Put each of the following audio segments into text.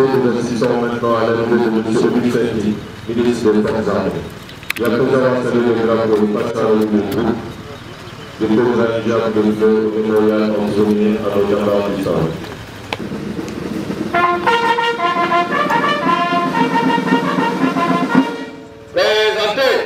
nous assistons maintenant à l'arrivée de M. Olivier Fendi, ministre des Forces armées. Et après avoir salué le drapeau, nous passons à l'une du groupe. Le président Hijab de l'Union mémorial en souvenir à nos gendarmes du sang. Présentez.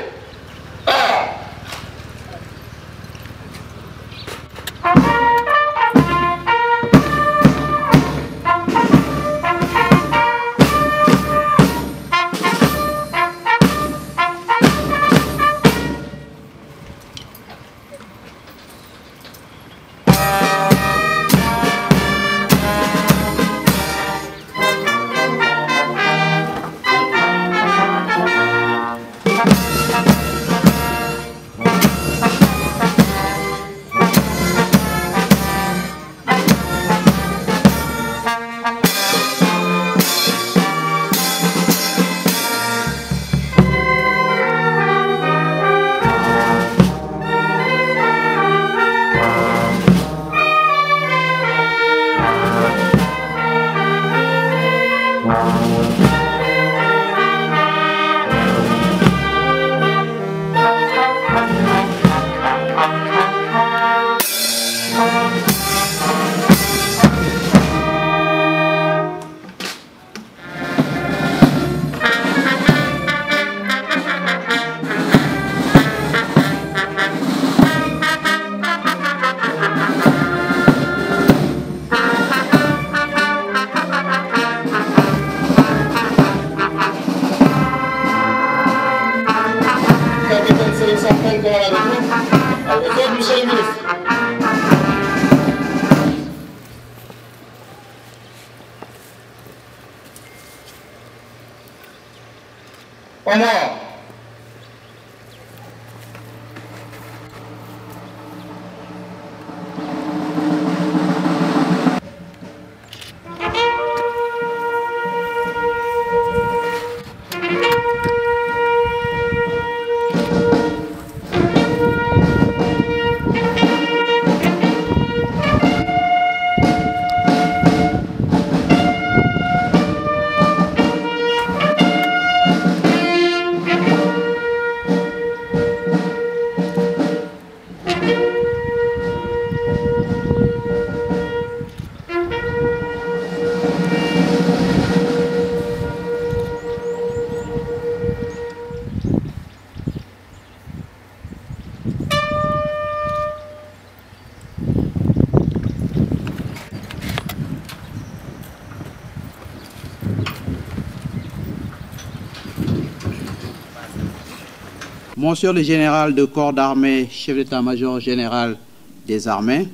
Monsieur le général de corps d'armée, chef d'état-major général des armées,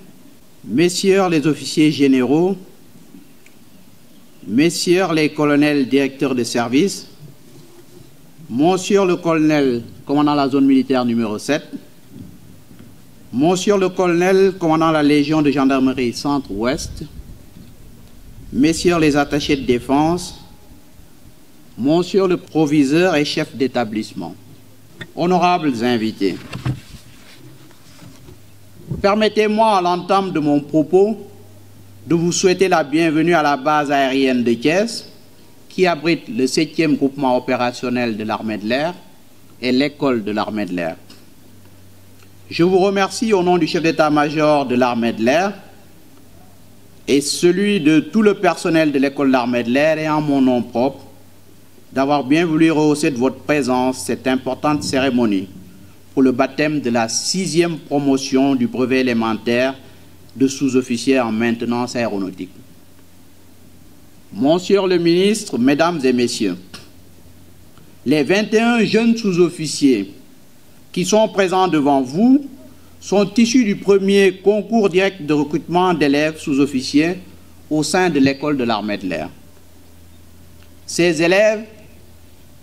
messieurs les officiers généraux, messieurs les colonels directeurs de service, monsieur le colonel commandant la zone militaire numéro 7, monsieur le colonel commandant la légion de gendarmerie centre-ouest, messieurs les attachés de défense, monsieur le proviseur et chef d'établissement, honorables invités, permettez-moi à l'entame de mon propos de vous souhaiter la bienvenue à la base aérienne de Thiès, qui abrite le 7e groupement opérationnel de l'armée de l'air et l'école de l'armée de l'air. Je vous remercie au nom du chef d'état-major de l'armée de l'air et celui de tout le personnel de l'école de l'armée de l'air et en mon nom propre d'avoir bien voulu rehausser de votre présence cette importante cérémonie pour le baptême de la 6e promotion du brevet élémentaire de sous-officier en maintenance aéronautique. Monsieur le ministre, mesdames et messieurs, les 21 jeunes sous-officiers qui sont présents devant vous sont issus du premier concours direct de recrutement d'élèves sous-officiers au sein de l'école de l'armée de l'air. Ces élèves,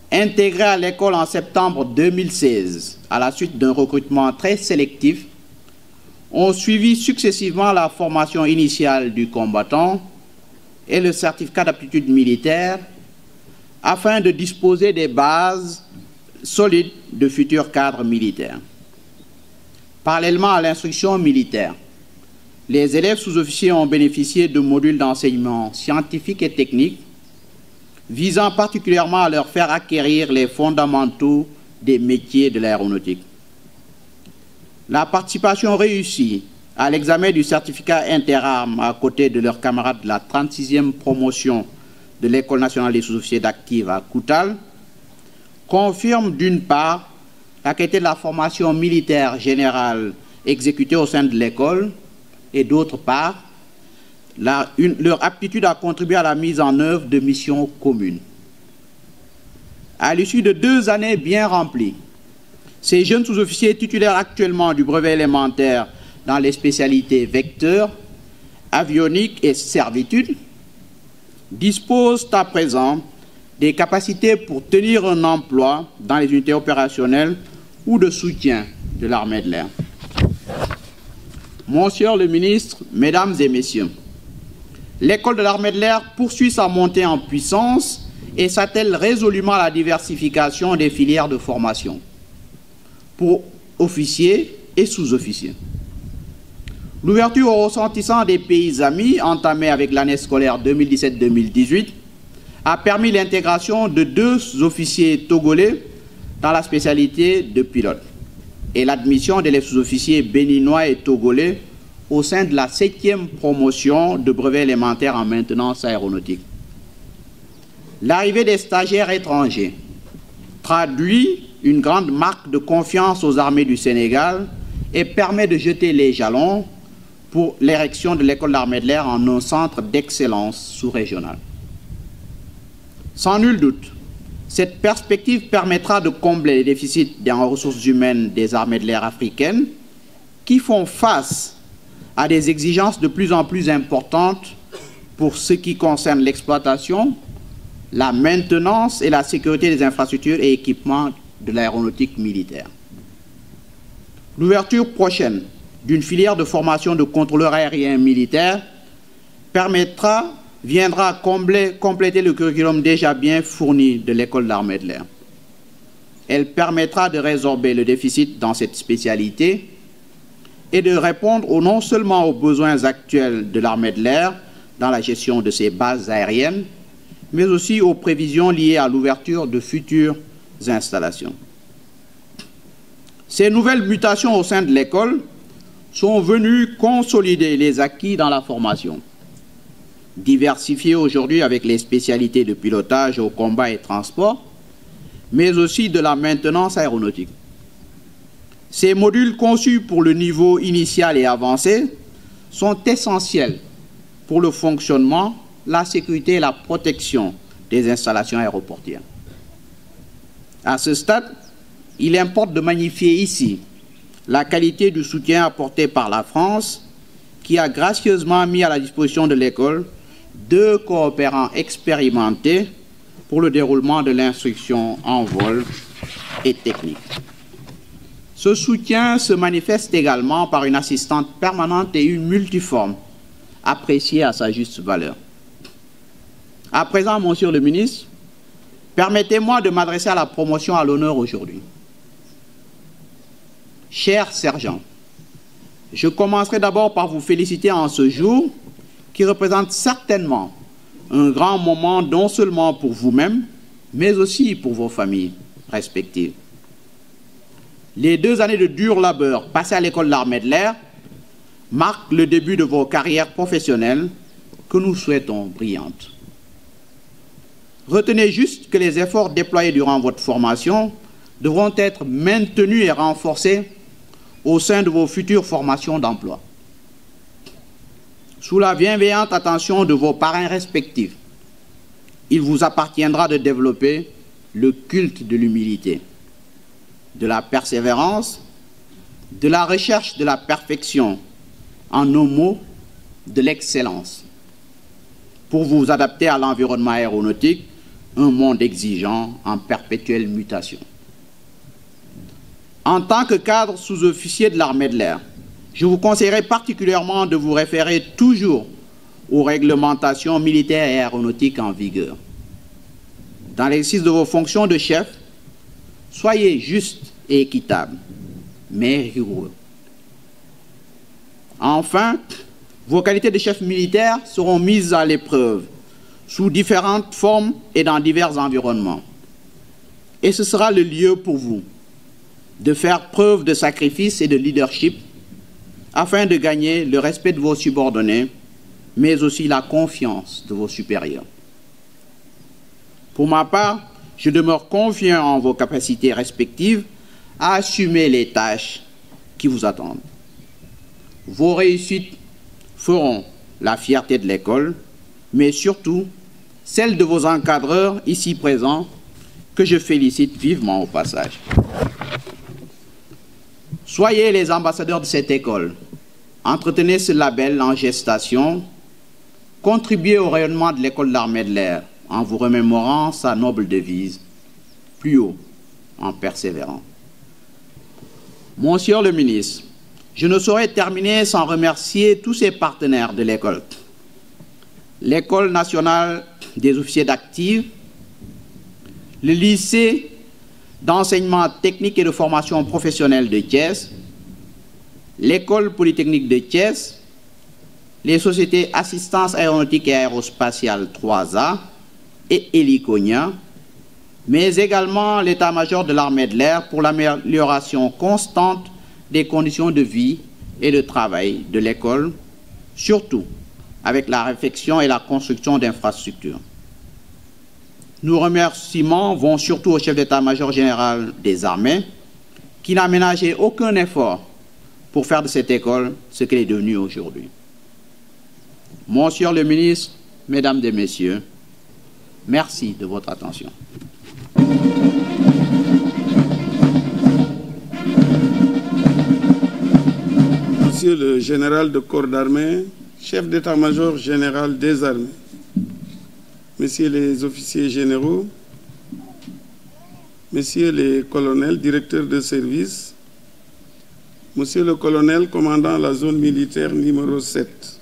intégrés à l'école en septembre 2016, à la suite d'un recrutement très sélectif, ont suivi successivement la formation initiale du combattant et le certificat d'aptitude militaire afin de disposer des bases solides de futurs cadres militaires. Parallèlement à l'instruction militaire, les élèves sous-officiers ont bénéficié de modules d'enseignement scientifique et technique visant particulièrement à leur faire acquérir les fondamentaux des métiers de l'aéronautique. La participation réussie à l'examen du certificat interarmes à côté de leurs camarades de la 36e promotion de l'École nationale des sous-officiers d'active à Koutal confirme d'une part la qualité de la formation militaire générale exécutée au sein de l'école et d'autre part leur aptitude à contribuer à la mise en œuvre de missions communes. À l'issue de 2 années bien remplies, ces jeunes sous-officiers titulaires actuellement du brevet élémentaire dans les spécialités vecteurs, avionique et servitude disposent à présent des capacités pour tenir un emploi dans les unités opérationnelles ou de soutien de l'armée de l'air. Monsieur le ministre, Mesdames et Messieurs, l'école de l'armée de l'air poursuit sa montée en puissance et s'attelle résolument à la diversification des filières de formation pour officiers et sous-officiers. L'ouverture aux ressentissants des pays amis, entamée avec l'année scolaire 2017-2018, a permis l'intégration de 2 officiers togolais dans la spécialité de pilote et l'admission d'élèves sous-officiers béninois et togolais au sein de la 7e promotion de brevet élémentaire en maintenance aéronautique. L'arrivée des stagiaires étrangers traduit une grande marque de confiance aux armées du Sénégal et permet de jeter les jalons pour l'érection de l'école d'armée de l'air en un centre d'excellence sous-régional. Sans nul doute, cette perspective permettra de combler les déficits en ressources humaines des armées de l'air africaines qui font face à des exigences de plus en plus importantes pour ce qui concerne l'exploitation, la maintenance et la sécurité des infrastructures et équipements de l'aéronautique militaire. L'ouverture prochaine d'une filière de formation de contrôleurs aériens militaires viendra compléter le curriculum déjà bien fourni de l'école d'armée de l'air. Elle permettra de résorber le déficit dans cette spécialité et de répondre non seulement aux besoins actuels de l'armée de l'air dans la gestion de ses bases aériennes, mais aussi aux prévisions liées à l'ouverture de futures installations. Ces nouvelles mutations au sein de l'école sont venues consolider les acquis dans la formation, diversifiée aujourd'hui avec les spécialités de pilotage au combat et transport, mais aussi de la maintenance aéronautique. Ces modules conçus pour le niveau initial et avancé sont essentiels pour le fonctionnement, la sécurité et la protection des installations aéroportières. À ce stade, il importe de magnifier ici la qualité du soutien apporté par la France, qui a gracieusement mis à la disposition de l'école 2 coopérants expérimentés pour le déroulement de l'instruction en vol et technique. Ce soutien se manifeste également par une assistante permanente et une multiforme, appréciée à sa juste valeur. À présent, Monsieur le ministre, permettez-moi de m'adresser à la promotion à l'honneur aujourd'hui. Chers sergents, je commencerai d'abord par vous féliciter en ce jour qui représente certainement un grand moment non seulement pour vous-même, mais aussi pour vos familles respectives. Les 2 années de dur labeur passées à l'école d'armée de l'air marquent le début de vos carrières professionnelles que nous souhaitons brillantes. Retenez juste que les efforts déployés durant votre formation devront être maintenus et renforcés au sein de vos futures formations d'emploi. Sous la bienveillante attention de vos parrains respectifs, il vous appartiendra de développer le culte de l'humilité, de la persévérance, de la recherche de la perfection, en un mot, de l'excellence, pour vous adapter à l'environnement aéronautique, un monde exigeant en perpétuelle mutation. En tant que cadre sous-officier de l'armée de l'air, je vous conseillerais particulièrement de vous référer toujours aux réglementations militaires et aéronautiques en vigueur. Dans l'exercice de vos fonctions de chef, soyez juste et équitable, mais rigoureux. Enfin, vos qualités de chef militaire seront mises à l'épreuve sous différentes formes et dans divers environnements. Et ce sera le lieu pour vous de faire preuve de sacrifice et de leadership afin de gagner le respect de vos subordonnés, mais aussi la confiance de vos supérieurs. Pour ma part, je demeure confiant en vos capacités respectives à assumer les tâches qui vous attendent. Vos réussites feront la fierté de l'école, mais surtout celle de vos encadreurs ici présents, que je félicite vivement au passage. Soyez les ambassadeurs de cette école. Entretenez ce label en gestation. Contribuez au rayonnement de l'école d'armée de l'air en vous remémorant sa noble devise, plus haut en persévérant. Monsieur le ministre, je ne saurais terminer sans remercier tous ses partenaires de l'école. L'École nationale des officiers d'active, le lycée d'enseignement technique et de formation professionnelle de Thiès, l'École polytechnique de Thiès, les sociétés assistance aéronautique et aérospatiale 3A et Heliconia, mais également l'état-major de l'armée de l'air pour l'amélioration constante des conditions de vie et de travail de l'école, surtout avec la réfection et la construction d'infrastructures. Nos remerciements vont surtout au chef d'état-major général des armées, qui n'a ménagé aucun effort pour faire de cette école ce qu'elle est devenue aujourd'hui. Monsieur le ministre, Mesdames et Messieurs, merci de votre attention. Monsieur le général de corps d'armée, chef d'état-major général des armées, messieurs les officiers généraux, messieurs les colonels, directeurs de service, monsieur le colonel commandant la zone militaire numéro 7,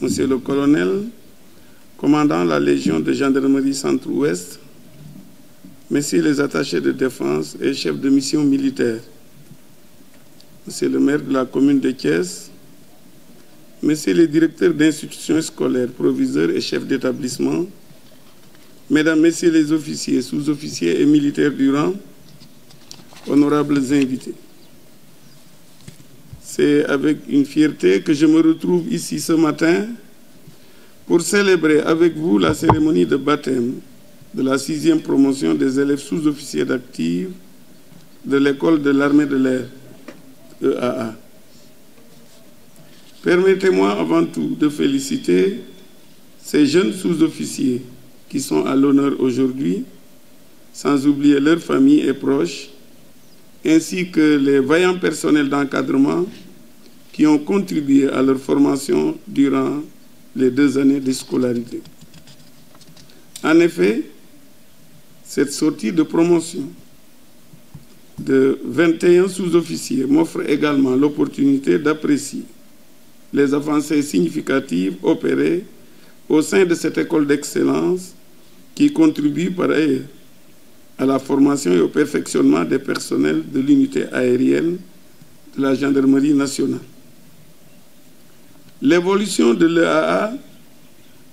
monsieur le colonel commandant la Légion de gendarmerie centre-ouest, messieurs les attachés de défense et chefs de mission militaire, monsieur le maire de la commune de Thiès, messieurs les directeurs d'institutions scolaires, proviseurs et chefs d'établissement, mesdames, messieurs les officiers, sous-officiers et militaires du rang, honorables invités. C'est avec une fierté que je me retrouve ici ce matin pour célébrer avec vous la cérémonie de baptême de la 6e promotion des élèves sous-officiers d'active de l'école de l'armée de l'air, EAA. Permettez-moi avant tout de féliciter ces jeunes sous-officiers qui sont à l'honneur aujourd'hui, sans oublier leurs familles et proches, ainsi que les vaillants personnels d'encadrement qui ont contribué à leur formation durant les 2 années de scolarité. En effet, cette sortie de promotion de 21 sous-officiers m'offre également l'opportunité d'apprécier les avancées significatives opérées au sein de cette école d'excellence qui contribue par ailleurs à la formation et au perfectionnement des personnels de l'unité aérienne de la gendarmerie nationale. L'évolution de l'EAA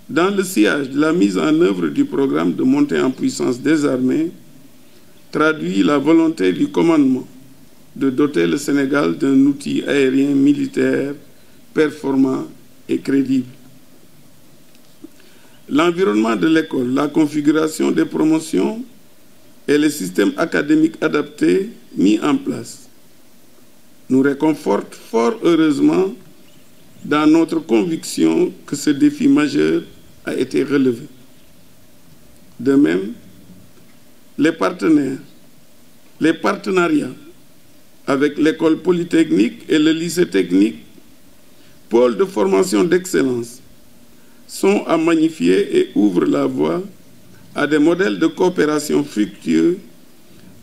dans le sillage de la mise en œuvre du programme de montée en puissance des armées traduit la volonté du commandement de doter le Sénégal d'un outil aérien militaire performant et crédible. L'environnement de l'école, la configuration des promotions et les systèmes académiques adaptés mis en place nous réconfortent fort heureusement dans notre conviction que ce défi majeur a été relevé. De même, les partenariats avec l'école polytechnique et le lycée technique, pôle de formation d'excellence, sont à magnifier et ouvrent la voie à des modèles de coopération fructueux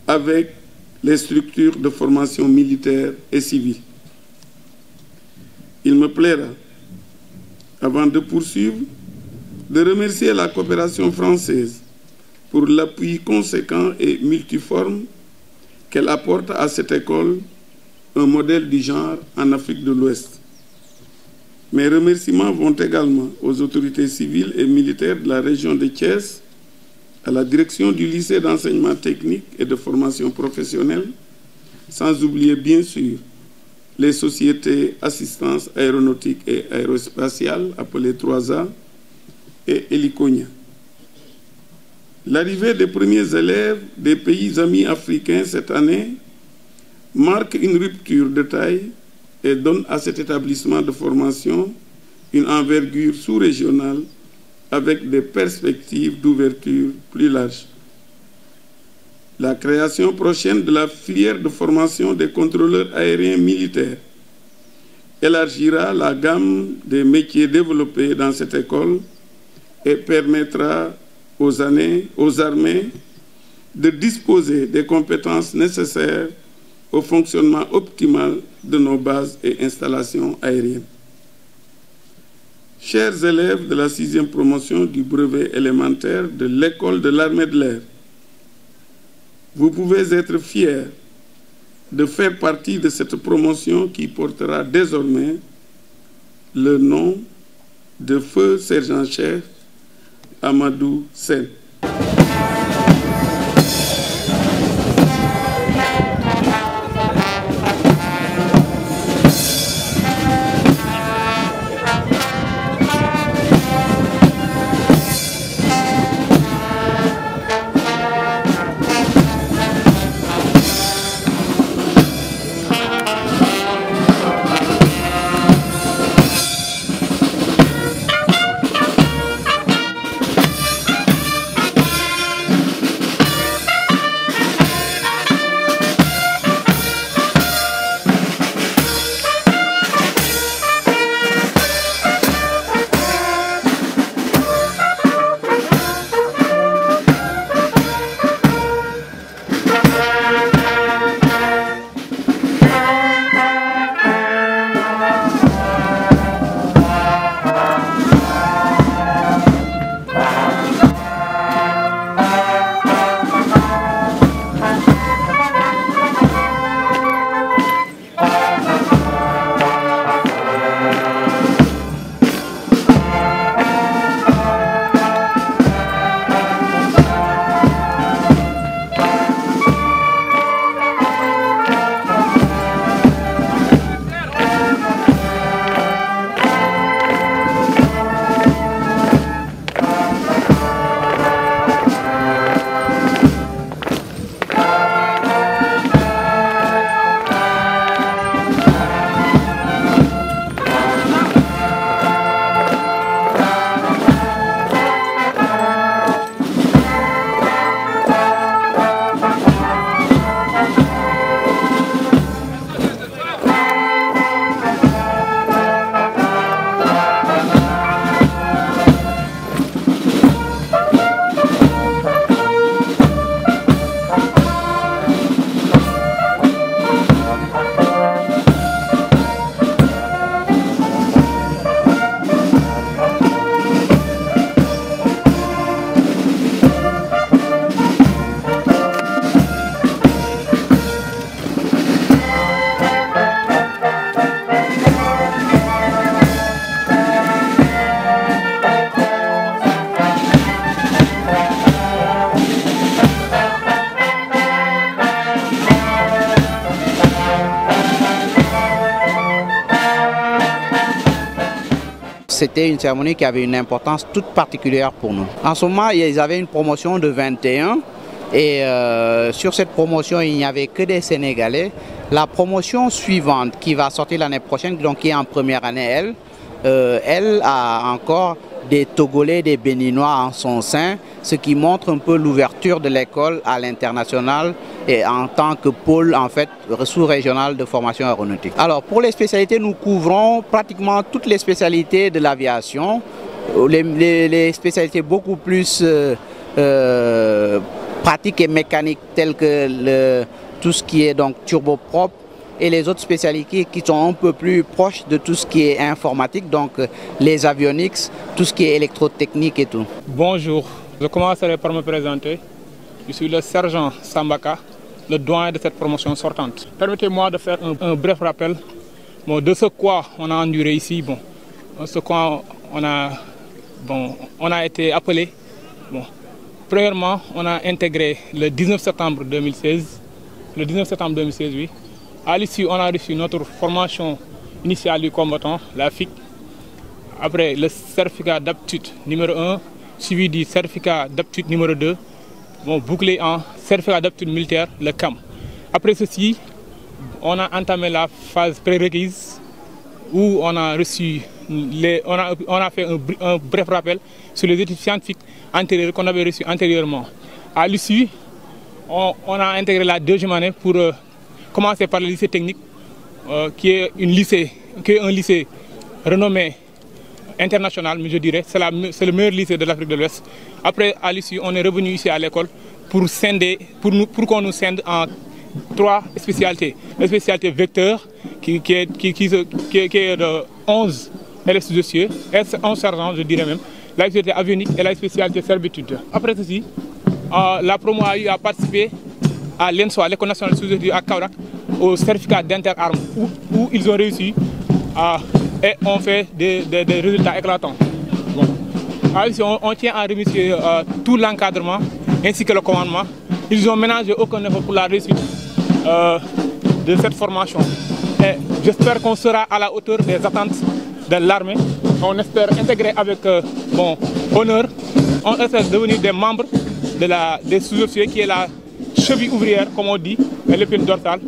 avec les structures de formation militaire et civile. Il me plaira, avant de poursuivre, de remercier la coopération française pour l'appui conséquent et multiforme qu'elle apporte à cette école, un modèle du genre en Afrique de l'Ouest. Mes remerciements vont également aux autorités civiles et militaires de la région de Thiès, à la direction du lycée d'enseignement technique et de formation professionnelle, sans oublier bien sûr les sociétés assistance aéronautique et aérospatiale, appelées 3A, et Heliconia. L'arrivée des premiers élèves des pays amis africains cette année marque une rupture de taille et donne à cet établissement de formation une envergure sous-régionale avec des perspectives d'ouverture plus larges. La création prochaine de la filière de formation des contrôleurs aériens militaires élargira la gamme des métiers développés dans cette école et permettra aux armées de disposer des compétences nécessaires au fonctionnement optimal de nos bases et installations aériennes. Chers élèves de la 6e promotion du brevet élémentaire de l'école de l'armée de l'air, vous pouvez être fiers de faire partie de cette promotion qui portera désormais le nom de feu sergent-chef Amadou Sen. C'était une cérémonie qui avait une importance toute particulière pour nous. En ce moment, ils avaient une promotion de 21 et sur cette promotion, il n'y avait que des Sénégalais. La promotion suivante qui va sortir l'année prochaine, donc qui est en première année, elle a encore des Togolais, des Béninois en son sein, ce qui montre un peu l'ouverture de l'école à l'international et en tant que pôle en fait sous-régional de formation aéronautique. Alors pour les spécialités, nous couvrons pratiquement toutes les spécialités de l'aviation, les spécialités beaucoup plus pratiques et mécaniques telles que tout ce qui est donc turboprop, et les autres spécialités qui sont un peu plus proches de tout ce qui est informatique, donc les avionics, tout ce qui est électrotechnique et tout. Bonjour, je commencerai par me présenter. Je suis le sergent Sambaka, le doyen de cette promotion sortante. Permettez-moi de faire un bref rappel de ce quoi on a enduré ici. ce qu'on on a été appelé. Premièrement, on a intégré le 19 septembre 2016. Le 19 septembre 2016, oui. À l'issue, on a reçu notre formation initiale du combattant, la FIC. Après, le certificat d'aptitude numéro 1, suivi du certificat d'aptitude numéro 2, bouclé en certificat d'aptitude militaire, le CAM. Après ceci, on a entamé la phase prérequise où on a reçu on a fait un bref rappel sur les études scientifiques antérieures qu'on avait reçues antérieurement. À l'issue, on a intégré la deuxième année pour commencer par le lycée technique, qui est un lycée renommé international, mais je dirais c'est le meilleur lycée de l'Afrique de l'Ouest. Après, à l'issue, on est revenu ici à l'école pour qu'on nous scinde en 3 spécialités. La spécialité vecteur, qui est de 11 élèves sous-officiers, 11 sergents, je dirais même, la spécialité avionique et la spécialité servitude. Après ceci, la promo a eu à participer à l'ENSOA, l'École nationale sous-officiers à Kaolack, au certificat d'inter-armes, où ils ont réussi et ont fait des résultats éclatants. On tient à remercier tout l'encadrement ainsi que le commandement. Ils ont ménagé aucun effort pour la réussite de cette formation. Et j'espère qu'on sera à la hauteur des attentes de l'armée. On espère intégrer avec honneur. On espère devenir des membres des sous-officiers qui est la cheville ouvrière, comme on dit, et l'épine dorsale.